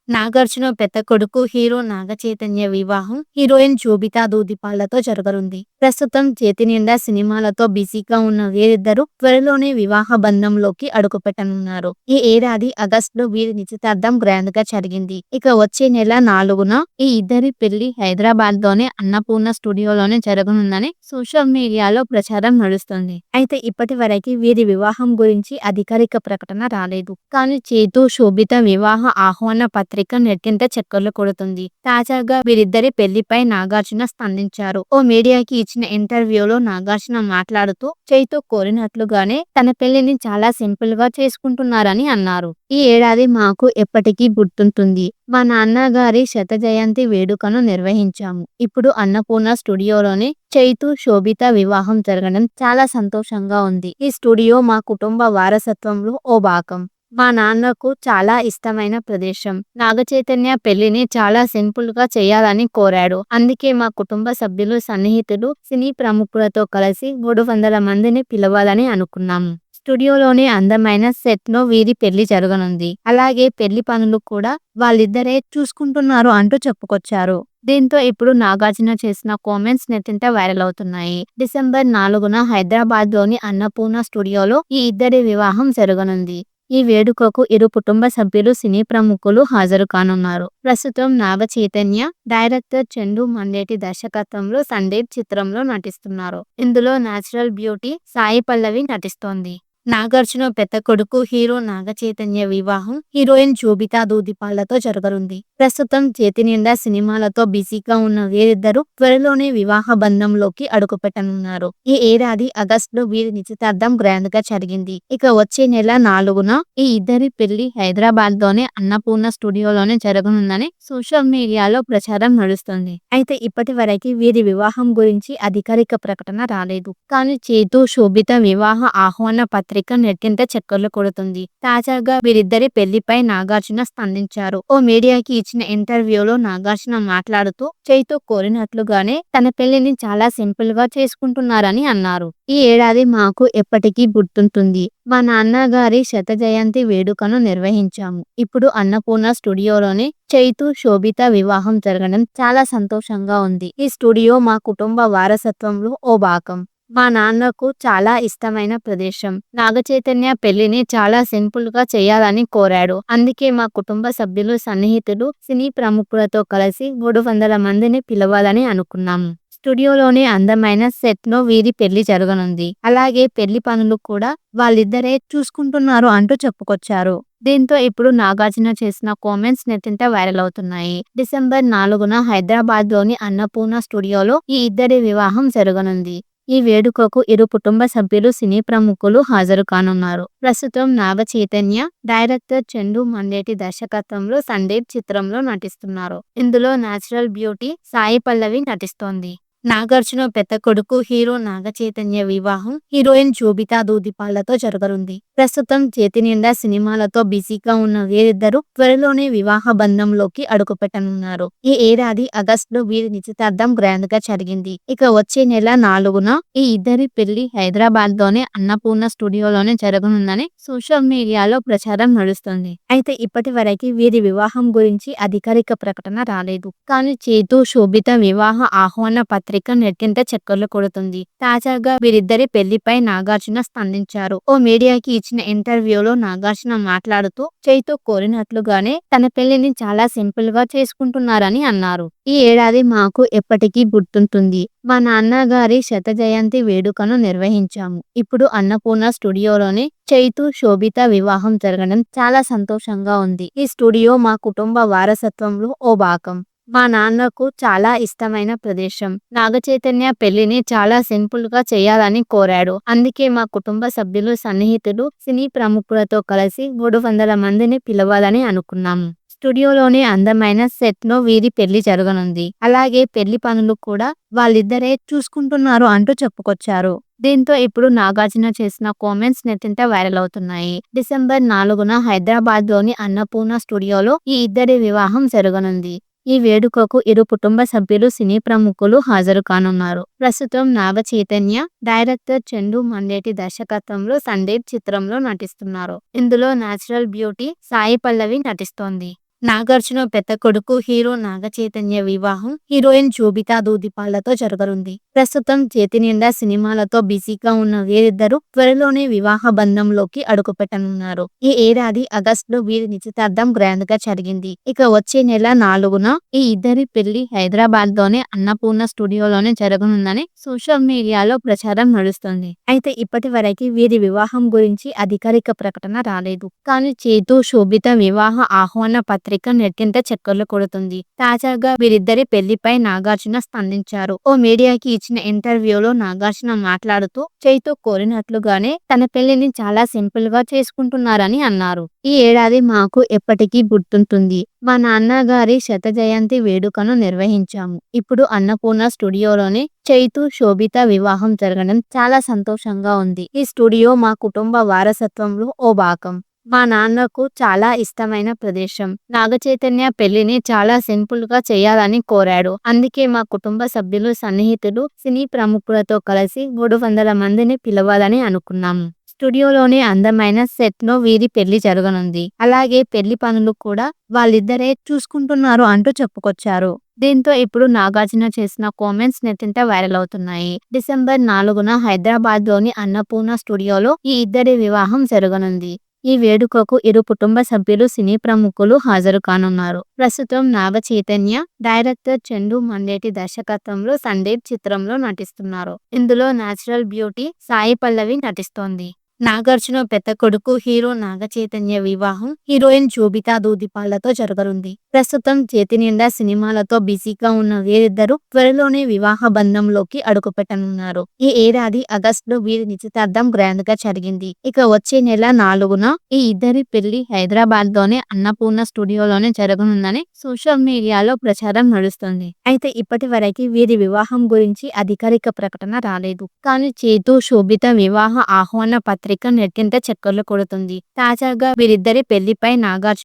నాగార్జున పెద్ద కొడుకు హీరో నాగ చైతన్య వివాహం హీరోయిన్ శోభితా దూదిపాళ్లతో జరగనుంది. ప్రస్తుతం చేతి నిండా సినిమాలతో బిజీగా ఉన్న వీరిద్దరూ త్వరలోనే వివాహ బంధంలోకి అడుగుపెట్టనున్నారు. ఈ ఏడాది ఆగస్టులో వీరి నిశ్చితార్థం గ్రాండ్ గా జరిగింది. ఇక వచ్చే నెల 4న ఈ ఇద్దరి పెళ్లి హైదరాబాద్ లోనే అన్నపూర్ణ స్టూడియోలోనే జరగనుందని సోషల్ మీడియాలో ప్రచారం నడుస్తుంది. అయితే ఇప్పటి వరకు వీరి వివాహం గురించి అధికారిక ప్రకటన రాలేదు. కానీ చేతు శోభిత వివాహ ఆహ్వాన పత్రిక నెట్టింట చక్కర్లు కొడుతుంది. తాజాగా వీరిద్దరి పెళ్లిపై నాగార్జున స్పందించారు. ఓ మీడియాకి ఇచ్చిన ఇంటర్వ్యూలో నాగార్జున మాట్లాడుతూ చైతు కోరినట్లుగానే తన పెళ్లిని చాలా సింపుల్ గా చేసుకుంటున్నారని అన్నారు. ఈ ఏడాది మాకు ఎప్పటికీ గుర్తుంటుంది. మా నాన్నగారి శత జయంతి వేడుకను నిర్వహించాము. ఇప్పుడు అన్నపూర్ణ స్టూడియోలోనే చైతు శోభిత వివాహం జరగడం చాలా సంతోషంగా ఉంది. ఈ స్టూడియో మా కుటుంబ వారసత్వంలో ఓ భాగం. మా నాన్నకు చాలా ఇష్టమైన ప్రదేశం. నాగ చైతన్య పెళ్లిని చాలా సింపుల్ గా చేయాలని కోరాడు. అందుకే మా కుటుంబ సభ్యులు, సన్నిహితులు, సినీ ప్రముఖులతో కలిసి 300 మందిని పిలవాలని అనుకున్నాము. స్టూడియోలోని అందమైన సెట్ లో వీరి పెళ్లి జరగనుంది. అలాగే పెళ్లి పనులు కూడా వాళ్ళిద్దరే చూసుకుంటున్నారు అంటూ చెప్పుకొచ్చారు. దీంతో ఇప్పుడు నాగార్జున చేసిన కామెంట్స్ నెట్టింట వైరల్ అవుతున్నాయి. డిసెంబర్ 4న హైదరాబాద్ లోని అన్నపూర్ణ స్టూడియోలో ఈ ఇద్దరి వివాహం జరగనుంది. ఈ వేడుకకు ఇరు కుటుంబ సభ్యులు, సినీ ప్రముఖులు హాజరు కానున్నారు. ప్రస్తుతం నాగ చైతన్య డైరెక్టర్ చందు మండేటి దర్శకత్వంలో సందీప్ చిత్రంలో నటిస్తున్నారు. ఇందులో నేచురల్ బ్యూటీ సాయి పల్లవి నటిస్తోంది. నాగార్జున పెద్ద కొడుకు హీరో నాగ చైతన్య వివాహం హీరోయిన్ శోభితా దూదిపాళ్లతో జరగనుంది. ప్రస్తుతం చేతి నిండా సినిమాలతో బిజీగా ఉన్న వీరిద్దరూ త్వరలోనే వివాహ బంధంలోకి అడుగుపెట్టనున్నారు. ఈ ఏడాది ఆగస్టులో వీరి నిశ్చితార్థం గ్రాండ్ గా జరిగింది. ఇక వచ్చే నెల 4న ఈ ఇద్దరి పెళ్లి హైదరాబాద్ లోనే అన్నపూర్ణ స్టూడియోలోనే జరగనుందని సోషల్ మీడియాలో ప్రచారం నడుస్తుంది. అయితే ఇప్పటి వరకు వీరి వివాహం గురించి అధికారిక ప్రకటన రాలేదు. కానీ చేతు శోభిత వివాహ ఆహ్వాన పత్రిక నెట్టింట చక్కర్లు కొడుతుంది. తాజాగా వీరిద్దరి పెళ్లిపై నాగార్జున స్పందించారు. ఓ మీడియాకి ఇచ్చిన ఇంటర్వ్యూలో నాగార్జున మాట్లాడుతూ చైతు కోరినట్లుగానే తన పెళ్లిని చాలా సింపుల్ గా చేసుకుంటున్నారని అన్నారు. ఈ ఏడాది మాకు ఎప్పటికీ గుర్తుంటుంది. మా నాన్నగారి శత జయంతి వేడుకను నిర్వహించాము. ఇప్పుడు అన్నపూర్ణ స్టూడియోలోనే చైతు శోభిత వివాహం జరగడం చాలా సంతోషంగా ఉంది. ఈ స్టూడియో మా కుటుంబ వారసత్వంలో ఓ భాగం. మా నాన్నకు చాలా ఇష్టమైన ప్రదేశం. నాగ చైతన్య పెళ్లిని చాలా సింపుల్ గా చేయాలని కోరాడు. అందుకే మా కుటుంబ సభ్యులు, సన్నిహితులు, సినీ ప్రముఖులతో కలిసి 300 మందిని పిలవాలని అనుకున్నాము. స్టూడియోలోని అందమైన సెట్ లో వీరి పెళ్లి జరగనుంది. అలాగే పెళ్లి పనులు కూడా వాళ్ళిద్దరే చూసుకుంటున్నారు అంటూ చెప్పుకొచ్చారు. దీంతో ఇప్పుడు నాగార్జున చేసిన కామెంట్స్ నెట్టింట వైరల్ అవుతున్నాయి. డిసెంబర్ 4న హైదరాబాద్ లోని అన్నపూర్ణ స్టూడియోలో ఈ ఇద్దరి వివాహం జరగనుంది. ఈ వేడుకకు ఇరు కుటుంబ సభ్యులు, సినీ ప్రముఖులు హాజరు కానున్నారు. ప్రస్తుతం నాగ చైతన్య డైరెక్టర్ చందు మండేటి దర్శకత్వంలో సందీప్ చిత్రంలో నటిస్తున్నారు. ఇందులో నేచురల్ బ్యూటీ సాయి పల్లవి నటిస్తోంది. నాగార్జున పెద్ద కొడుకు హీరో నాగ చైతన్య వివాహం హీరోయిన్ శోభితా దూదిపాళ్లతో జరగనుంది. ప్రస్తుతం చేతి నిండా సినిమాలతో బిజీగా ఉన్న వీరిద్దరూ త్వరలోనే వివాహ బంధంలోకి అడుగుపెట్టనున్నారు. ఈ ఏడాది ఆగస్టులో వీరి నిశ్చితార్థం గ్రాండ్ గా జరిగింది. ఇక వచ్చే నెల 4న ఈ ఇద్దరి పెళ్లి హైదరాబాద్ లోనే అన్నపూర్ణ స్టూడియోలోనే జరగనుందని సోషల్ మీడియాలో ప్రచారం నడుస్తుంది. అయితే ఇప్పటి వరకు వీరి వివాహం గురించి అధికారిక ప్రకటన రాలేదు. కానీ చేతు శోభిత వివాహ ఆహ్వాన పత్రిక నెట్టింట చక్కర్లు కొడుతుంది. తాజాగా వీరిద్దరి పెళ్లిపై నాగార్జున స్పందించారు. ఓ మీడియాకి ఇచ్చిన ఇంటర్వ్యూలో నాగార్జున మాట్లాడుతూ చైతు కోరినట్లుగానే తన పెళ్లిని చాలా సింపుల్ గా చేసుకుంటున్నారని అన్నారు. ఈ ఏడాది మాకు ఎప్పటికీ గుర్తుంటుంది. మా నాన్నగారి శత జయంతి వేడుకను నిర్వహించాము. ఇప్పుడు అన్నపూర్ణ స్టూడియోలోనే చైతు శోభిత వివాహం జరగడం చాలా సంతోషంగా ఉంది. ఈ స్టూడియో మా కుటుంబ వారసత్వంలో ఓ భాగం. మా నాన్నకు చాలా ఇష్టమైన ప్రదేశం. నాగ చైతన్య పెళ్లిని చాలా సింపుల్ గా చేయాలని కోరాడు. అందుకే మా కుటుంబ సభ్యులు, సన్నిహితులు, సినీ ప్రముఖులతో కలిసి 300 మందిని పిలవాలని అనుకున్నాము. స్టూడియోలోని అందమైన సెట్ లో వీరి పెళ్లి జరగనుంది. అలాగే పెళ్లి పనులు కూడా వాళ్ళిద్దరే చూసుకుంటున్నారు అంటూ చెప్పుకొచ్చారు. దీంతో ఇప్పుడు నాగార్జున చేసిన కామెంట్స్ నెట్టింట వైరల్ అవుతున్నాయి. డిసెంబర్ 4న హైదరాబాద్ లోని అన్నపూర్ణ స్టూడియోలో ఈ ఇద్దరి వివాహం జరగనుంది. ఈ వేడుకకు ఇరు కుటుంబ సభ్యులు, సినీ ప్రముఖులు హాజరు కానున్నారు. ప్రస్తుతం నాగ చైతన్య డైరెక్టర్ చందు మండేటి దర్శకత్వంలో సందీప్ చిత్రంలో నటిస్తున్నారు. ఇందులో నేచురల్ బ్యూటీ సాయి పల్లవి నటిస్తోంది. నాగార్జున పెద్ద కొడుకు హీరో నాగ చైతన్య వివాహం హీరోయిన్ శోభితా దూదిపాళ్లతో జరగనుంది. ప్రస్తుతం చేతి నిండా సినిమాలతో బిజీగా ఉన్న వీరిద్దరూ త్వరలోనే వివాహ బంధంలోకి అడుగుపెట్టనున్నారు. ఈ ఏడాది ఆగస్టులో వీరి నిశ్చితార్థం గ్రాండ్ గా జరిగింది. ఇక వచ్చే నెల 4న ఈ ఇద్దరి పెళ్లి హైదరాబాద్ లోనే అన్నపూర్ణ స్టూడియోలోనే జరగనుందని సోషల్ మీడియాలో ప్రచారం నడుస్తుంది. అయితే ఇప్పటి వరకు వీరి వివాహం గురించి అధికారిక ప్రకటన రాలేదు. కానీ చేతు శోభిత వివాహ ఆహ్వాన పత్రిక నెట్టింట చక్కర్లు కొడుతుంది. తాజాగా వీరిద్దరి పెళ్లిపై నాగార్జున స్పందించారు. ఓ మీడియాకి ఇచ్చిన ఇంటర్వ్యూలో నాగార్జున మాట్లాడుతూ చైతు కోరినట్లుగానే తన పెళ్లిని చాలా సింపుల్ గా చేసుకుంటున్నారని అన్నారు. ఈ ఏడాది మాకు ఎప్పటికీ గుర్తుంటుంది. మా నాన్నగారి శత జయంతి వేడుకను నిర్వహించాము. ఇప్పుడు అన్నపూర్ణ స్టూడియోలోనే చైతు శోభిత వివాహం జరగడం చాలా సంతోషంగా ఉంది. ఈ స్టూడియో మా కుటుంబ వారసత్వంలో ఓ భాగం. మా నాన్నకు చాలా ఇష్టమైన ప్రదేశం. నాగచైతన్య పెళ్లిని చాలా సింపుల్ గా చేయాలని కోరాడు. అందుకే మా కుటుంబ సభ్యులు, సన్నిహితులు, సినీ ప్రముఖులతో కలిసి 300 మందిని పిలవాలని అనుకున్నాము. స్టూడియోలోని అందమైన సెట్ లో వీరి పెళ్లి జరగనుంది. అలాగే పెళ్లి పనులు కూడా వాళ్ళిద్దరే చూసుకుంటున్నారు అంటూ చెప్పుకొచ్చారు. దీంతో ఇప్పుడు నాగార్జున చేసిన కామెంట్స్ నెట్టింట వైరల్ అవుతున్నాయి. డిసెంబర్ 4న హైదరాబాద్ లోని అన్నపూర్ణ స్టూడియోలో ఈ ఇద్దరి వివాహం జరగనుంది. ఈ వేడుకకు ఇరు కుటుంబ సభ్యులు, సినీ ప్రముఖులు హాజరు కానున్నారు. ప్రస్తుతం నాగ చైతన్య డైరెక్టర్ చందు మండేటి దర్శకత్వంలో సందీప్ చిత్రంలో నటిస్తున్నారు. ఇందులో నేచురల్ బ్యూటీ సాయి పల్లవి నటిస్తోంది. నాగార్జున పెద్ద కొడుకు హీరో నాగ చైతన్య వివాహం హీరోయిన్ శోభితా దూదిపాళ్లతో జరగనుంది. ప్రస్తుతం చేతి నిండా సినిమాలతో బిజీగా ఉన్న వీరిద్దరూ త్వరలోనే వివాహ బంధంలోకి అడుగుపెట్టనున్నారు. ఈ ఏడాది ఆగస్టులో వీరి నిశ్చితార్థం గ్రాండ్ గా జరిగింది. ఇక వచ్చే నెల 4న ఈ ఇద్దరి పెళ్లి హైదరాబాద్ లోనే అన్నపూర్ణ స్టూడియోలోనే జరగనుందని సోషల్ మీడియాలో ప్రచారం నడుస్తుంది. అయితే ఇప్పటి వరకు వీరి వివాహం గురించి అధికారిక ప్రకటన రాలేదు. కానీ చేతు శోభిత వివాహ ఆహ్వాన పత్రిక నెట్టింట చక్కర్లు కొడుతుంది. తాజాగా వీరిద్దరి పెళ్లిపై నాగార్జున